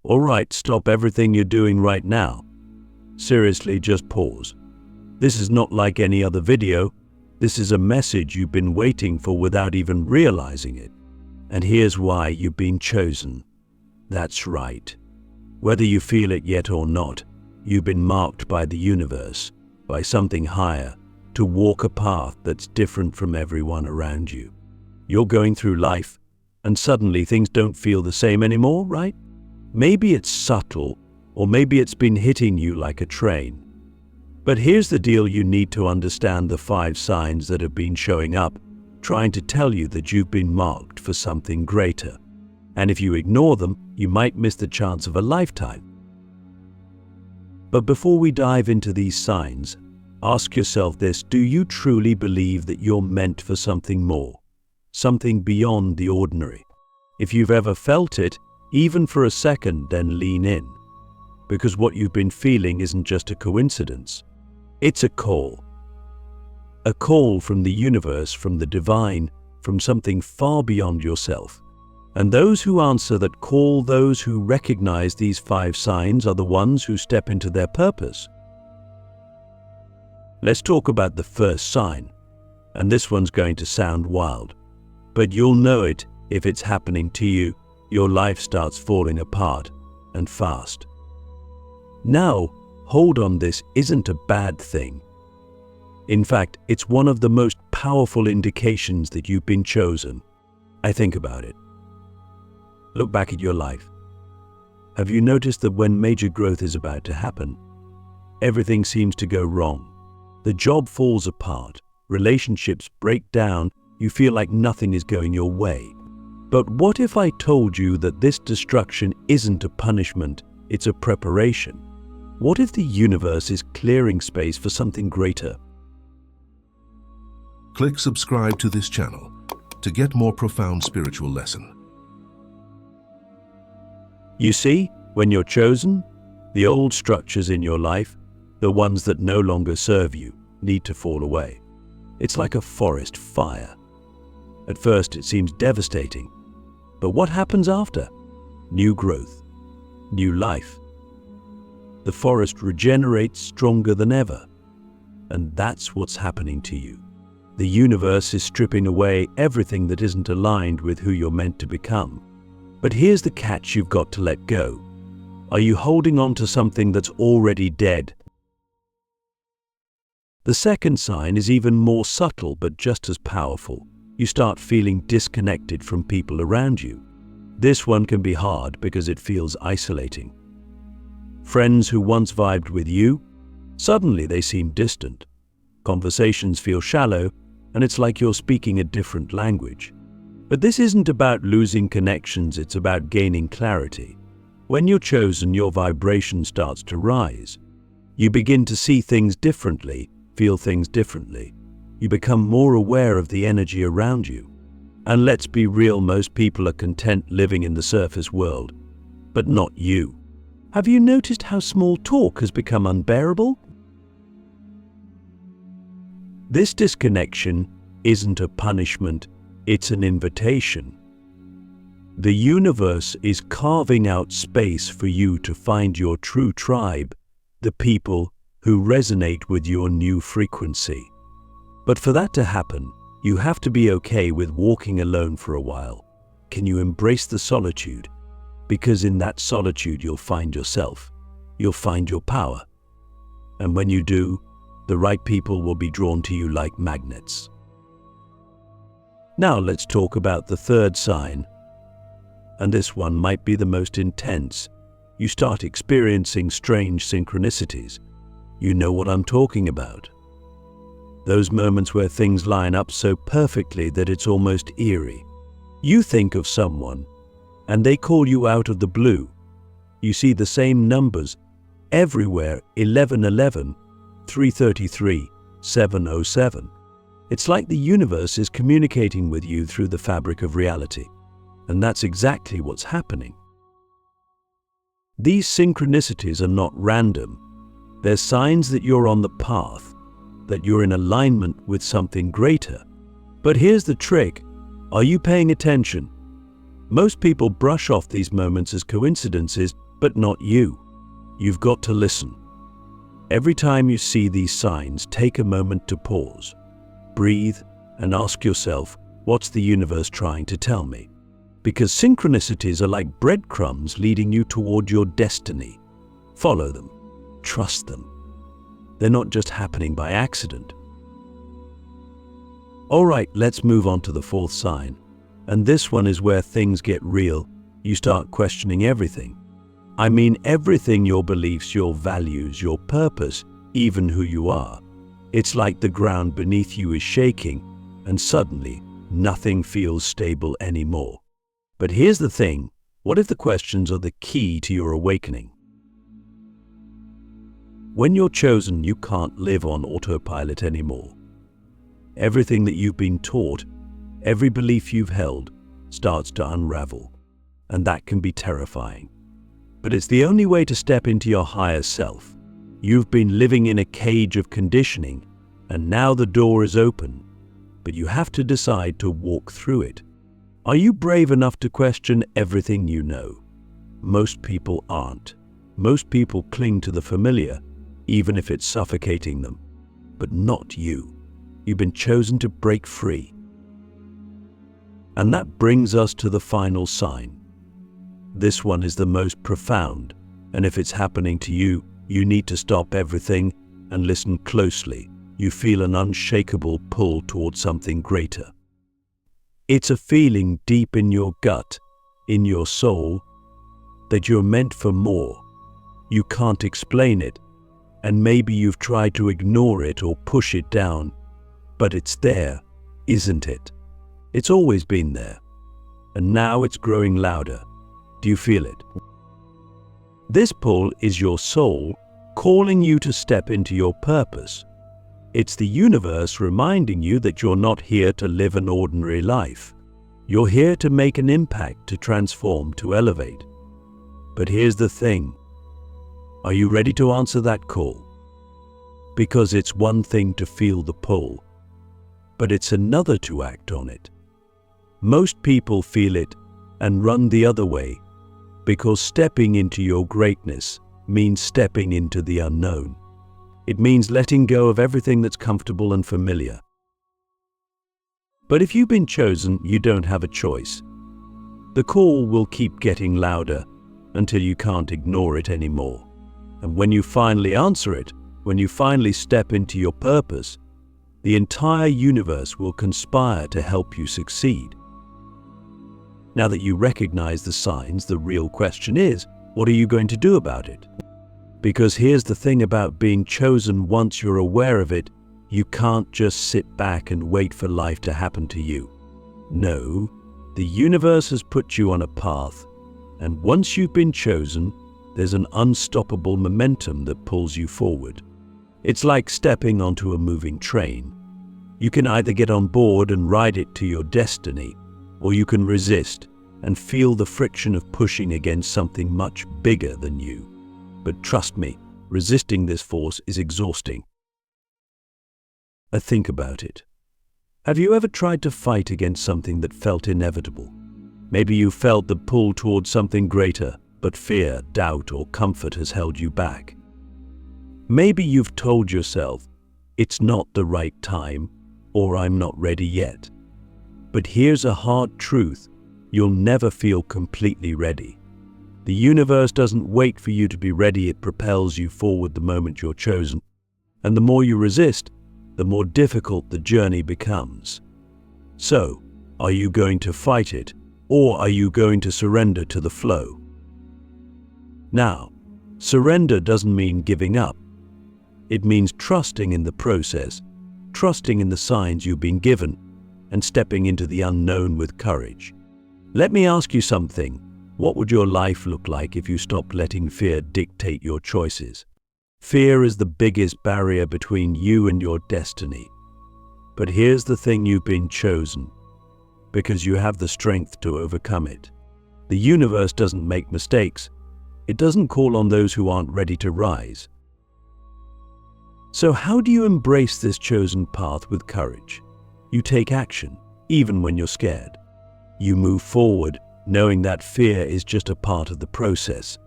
All right, stop everything you're doing right now. Seriously, just pause. This is not like any other video. This is a message you've been waiting for without even realizing it. And here's why you've been chosen. That's right. Whether you feel it yet or not, you've been marked by the universe, by something higher, to walk a path that's different from everyone around you. You're going through life, and suddenly things don't feel the same anymore, right? Maybe it's subtle, or maybe it's been hitting you like a train. But here's the deal: you need to understand the 5 signs that have been showing up, trying to tell you that you've been marked for something greater. And if you ignore them, you might miss the chance of a lifetime. But before we dive into these signs, ask yourself this: do you truly believe that you're meant for something more? Something beyond the ordinary? If you've ever felt it, even for a second, then lean in. Because what you've been feeling isn't just a coincidence. It's a call. A call from the universe, from the divine, from something far beyond yourself. And those who answer that call, those who recognize these 5 signs, are the ones who step into their purpose. Let's talk about the first sign. And this one's going to sound wild, but you'll know it if it's happening to you. Your life starts falling apart, and fast. Now, hold on, this isn't a bad thing. In fact, it's one of the most powerful indications that you've been chosen. Think about it. Look back at your life. Have you noticed that when major growth is about to happen, everything seems to go wrong? The job falls apart, relationships break down, you feel like nothing is going your way. But what if I told you that this destruction isn't a punishment, it's a preparation? What if the universe is clearing space for something greater? Click subscribe to this channel to get more profound spiritual lesson. You see, when you're chosen, the old structures in your life, the ones that no longer serve you, need to fall away. It's like a forest fire. At first it seems devastating, but what happens after? New growth, new life. The forest regenerates stronger than ever. And that's what's happening to you. The universe is stripping away everything that isn't aligned with who you're meant to become. But here's the catch: you've got to let go. Are you holding on to something that's already dead? The second sign is even more subtle but just as powerful. You start feeling disconnected from people around you. This one can be hard because it feels isolating. Friends who once vibed with you, suddenly they seem distant. Conversations feel shallow, and it's like you're speaking a different language. But this isn't about losing connections, it's about gaining clarity. When you're chosen, your vibration starts to rise. You begin to see things differently, feel things differently. You become more aware of the energy around you. And let's be real, most people are content living in the surface world. But not you. Have you noticed how small talk has become unbearable? This disconnection isn't a punishment, it's an invitation. The universe is carving out space for you to find your true tribe, the people who resonate with your new frequency. But for that to happen, you have to be okay with walking alone for a while. Can you embrace the solitude? Because in that solitude you'll find yourself. You'll find your power. And when you do, the right people will be drawn to you like magnets. Now let's talk about the third sign. And this one might be the most intense. You start experiencing strange synchronicities. You know what I'm talking about. Those moments where things line up so perfectly that it's almost eerie. You think of someone, and they call you out of the blue. You see the same numbers everywhere: 1111, 333, 707. It's like the universe is communicating with you through the fabric of reality. And that's exactly what's happening. These synchronicities are not random. They're signs that you're on the path, that you're in alignment with something greater. But here's the trick. Are you paying attention? Most people brush off these moments as coincidences, but not you. You've got to listen. Every time you see these signs, take a moment to pause, breathe, and ask yourself, what's the universe trying to tell me? Because synchronicities are like breadcrumbs leading you toward your destiny. Follow them. Trust them. They're not just happening by accident. All right, let's move on to the fourth sign. And this one is where things get real. You start questioning everything. I mean everything: your beliefs, your values, your purpose, even who you are. It's like the ground beneath you is shaking, and suddenly nothing feels stable anymore. But here's the thing: what if the questions are the key to your awakening? When you're chosen, you can't live on autopilot anymore. Everything that you've been taught, every belief you've held, starts to unravel, and that can be terrifying. But it's the only way to step into your higher self. You've been living in a cage of conditioning, and now the door is open, but you have to decide to walk through it. Are you brave enough to question everything you know? Most people aren't. Most people cling to the familiar, even if it's suffocating them. But not you. You've been chosen to break free. And that brings us to the final sign. This one is the most profound, and if it's happening to you, you need to stop everything and listen closely. You feel an unshakable pull towards something greater. It's a feeling deep in your gut, in your soul, that you're meant for more. You can't explain it, and maybe you've tried to ignore it or push it down, but it's there, isn't it? It's always been there, and now it's growing louder. Do you feel it? This pull is your soul calling you to step into your purpose. It's the universe reminding you that you're not here to live an ordinary life. You're here to make an impact, to transform, to elevate. But here's the thing. Are you ready to answer that call? Because it's one thing to feel the pull, but it's another to act on it. Most people feel it and run the other way, because stepping into your greatness means stepping into the unknown. It means letting go of everything that's comfortable and familiar. But if you've been chosen, you don't have a choice. The call will keep getting louder until you can't ignore it anymore. And when you finally answer it, when you finally step into your purpose, the entire universe will conspire to help you succeed. Now that you recognize the signs, the real question is, what are you going to do about it? Because here's the thing about being chosen: once you're aware of it, you can't just sit back and wait for life to happen to you. No, the universe has put you on a path, and once you've been chosen, there's an unstoppable momentum that pulls you forward. It's like stepping onto a moving train. You can either get on board and ride it to your destiny, or you can resist and feel the friction of pushing against something much bigger than you. But trust me, resisting this force is exhausting. Think about it. Have you ever tried to fight against something that felt inevitable? Maybe you felt the pull towards something greater, but fear, doubt, or comfort has held you back. Maybe you've told yourself, it's not the right time, or I'm not ready yet. But here's a hard truth: you'll never feel completely ready. The universe doesn't wait for you to be ready, it propels you forward the moment you're chosen. And the more you resist, the more difficult the journey becomes. So, are you going to fight it, or are you going to surrender to the flow? Now, surrender doesn't mean giving up. It means trusting in the process, trusting in the signs you've been given, and stepping into the unknown with courage. Let me ask you something. What would your life look like if you stopped letting fear dictate your choices? Fear is the biggest barrier between you and your destiny. But here's the thing: you've been chosen because you have the strength to overcome it. The universe doesn't make mistakes. It doesn't call on those who aren't ready to rise. So how do you embrace this chosen path with courage? You take action, even when you're scared. You move forward, knowing that fear is just a part of the process.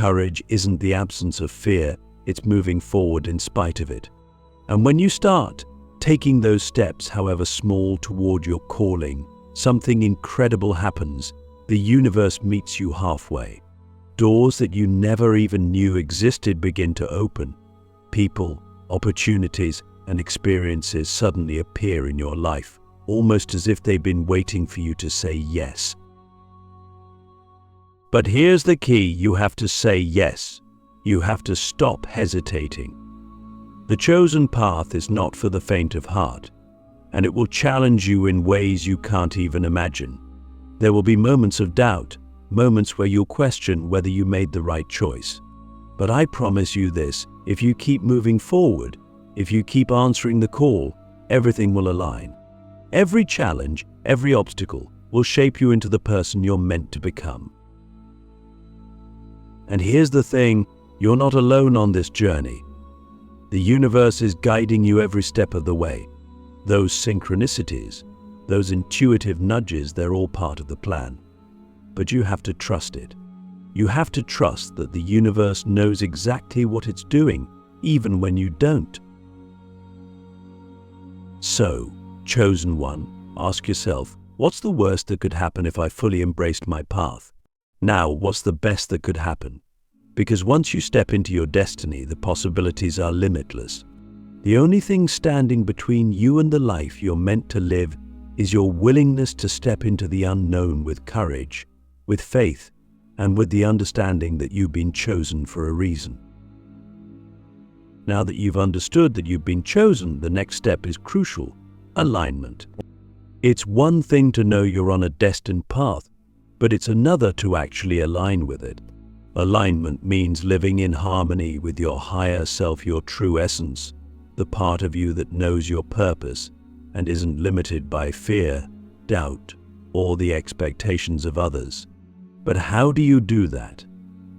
Courage isn't the absence of fear, it's moving forward in spite of it. And when you start taking those steps, however small, toward your calling, something incredible happens. The universe meets you halfway. Doors that you never even knew existed begin to open. People, opportunities, and experiences suddenly appear in your life, almost as if they've been waiting for you to say yes. But here's the key: you have to say yes. You have to stop hesitating. The chosen path is not for the faint of heart, and it will challenge you in ways you can't even imagine. There will be moments of doubt, moments where you'll question whether you made the right choice. But I promise you this: if you keep moving forward, if you keep answering the call, everything will align. Every challenge, every obstacle will shape you into the person you're meant to become. And here's the thing: you're not alone on this journey. The universe is guiding you every step of the way. Those synchronicities, those intuitive nudges, they're all part of the plan. But you have to trust it. You have to trust that the universe knows exactly what it's doing, even when you don't. So, chosen one, ask yourself, what's the worst that could happen if I fully embraced my path? Now, what's the best that could happen? Because once you step into your destiny, the possibilities are limitless. The only thing standing between you and the life you're meant to live is your willingness to step into the unknown with courage, with faith, and with the understanding that you've been chosen for a reason. Now that you've understood that you've been chosen, the next step is crucial: alignment. It's one thing to know you're on a destined path, but it's another to actually align with it. Alignment means living in harmony with your higher self, your true essence, the part of you that knows your purpose and isn't limited by fear, doubt, or the expectations of others. But how do you do that?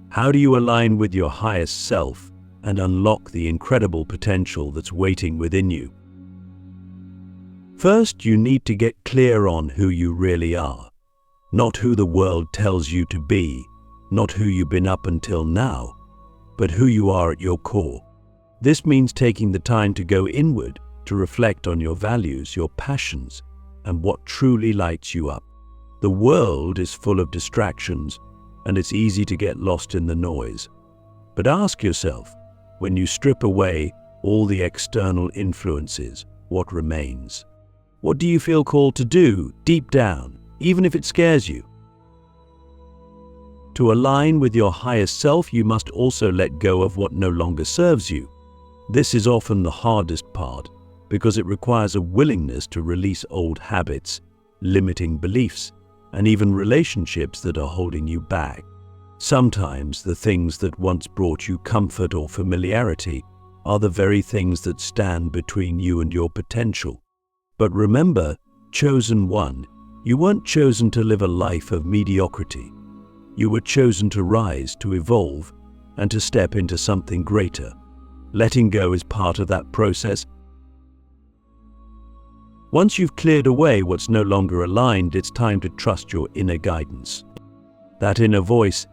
How do you align with your highest self and unlock the incredible potential that's waiting within you? First, you need to get clear on who you really are. Not who the world tells you to be, not who you've been up until now, but who you are at your core. This means taking the time to go inward, to reflect on your values, your passions, and what truly lights you up. The world is full of distractions, and it's easy to get lost in the noise. But ask yourself, when you strip away all the external influences, what remains? What do you feel called to do deep down, even if it scares you? To align with your highest self, you must also let go of what no longer serves you. This is often the hardest part, because it requires a willingness to release old habits, limiting beliefs, and even relationships that are holding you back. Sometimes the things that once brought you comfort or familiarity are the very things that stand between you and your potential. But remember, chosen one, you weren't chosen to live a life of mediocrity. You were chosen to rise, to evolve, and to step into something greater. Letting go is part of that process. Once you've cleared away what's no longer aligned, it's time to trust your inner guidance. That inner voice,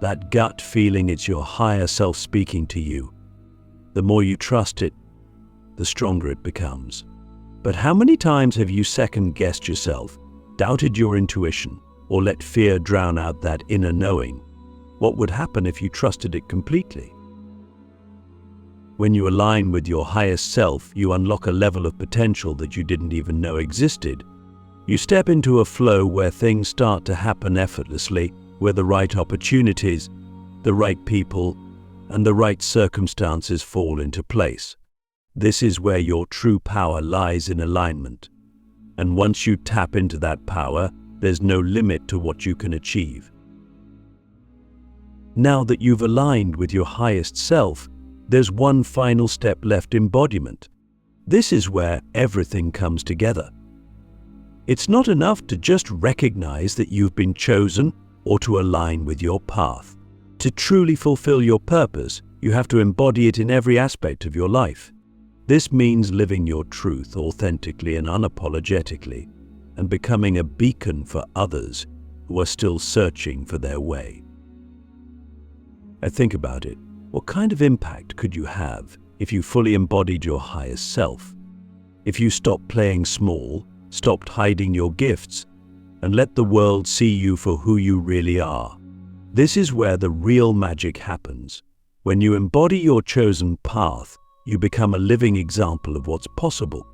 that gut feeling, it's your higher self speaking to you. The more you trust it, the stronger it becomes. But how many times have you second-guessed yourself, doubted your intuition, or let fear drown out that inner knowing? What would happen if you trusted it completely? When you align with your highest self, you unlock a level of potential that you didn't even know existed. You step into a flow where things start to happen effortlessly, where the right opportunities, the right people, and the right circumstances fall into place. This is where your true power lies, in alignment. And once you tap into that power, there's no limit to what you can achieve. Now that you've aligned with your highest self, there's one final step left: embodiment. This is where everything comes together. It's not enough to just recognize that you've been chosen or to align with your path. To truly fulfill your purpose, you have to embody it in every aspect of your life. This means living your truth authentically and unapologetically, and becoming a beacon for others who are still searching for their way. And think about it. What kind of impact could you have if you fully embodied your highest self? If you stopped playing small, stopped hiding your gifts, and let the world see you for who you really are. This is where the real magic happens. When you embody your chosen path, you become a living example of what's possible.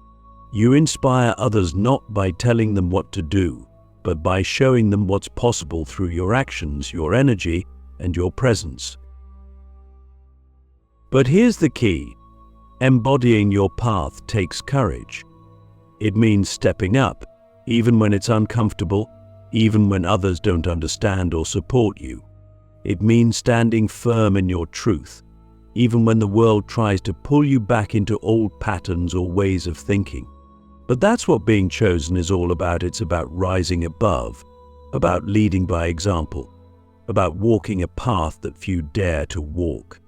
You inspire others not by telling them what to do, but by showing them what's possible through your actions, your energy, and your presence. But here's the key. Embodying your path takes courage. It means stepping up, even when it's uncomfortable, even when others don't understand or support you. It means standing firm in your truth, even when the world tries to pull you back into old patterns or ways of thinking. But that's what being chosen is all about. It's about rising above, about leading by example, about walking a path that few dare to walk.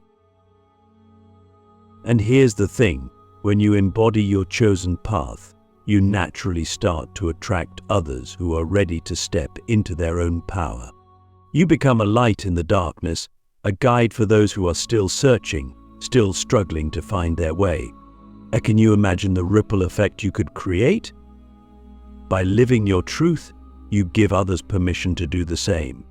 And here's the thing, when you embody your chosen path, you naturally start to attract others who are ready to step into their own power. You become a light in the darkness, a guide for those who are still searching, still struggling to find their way. And can you imagine the ripple effect you could create? By living your truth, you give others permission to do the same.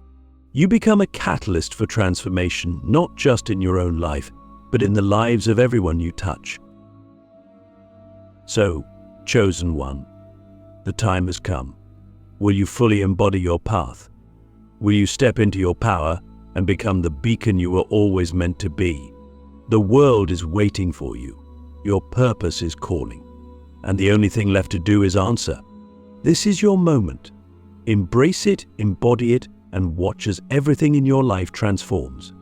You become a catalyst for transformation, not just in your own life, but in the lives of everyone you touch. So, chosen one, the time has come. Will you fully embody your path? Will you step into your power and become the beacon you were always meant to be? The world is waiting for you. Your purpose is calling. And the only thing left to do is answer. This is your moment. Embrace it, embody it, and watch as everything in your life transforms.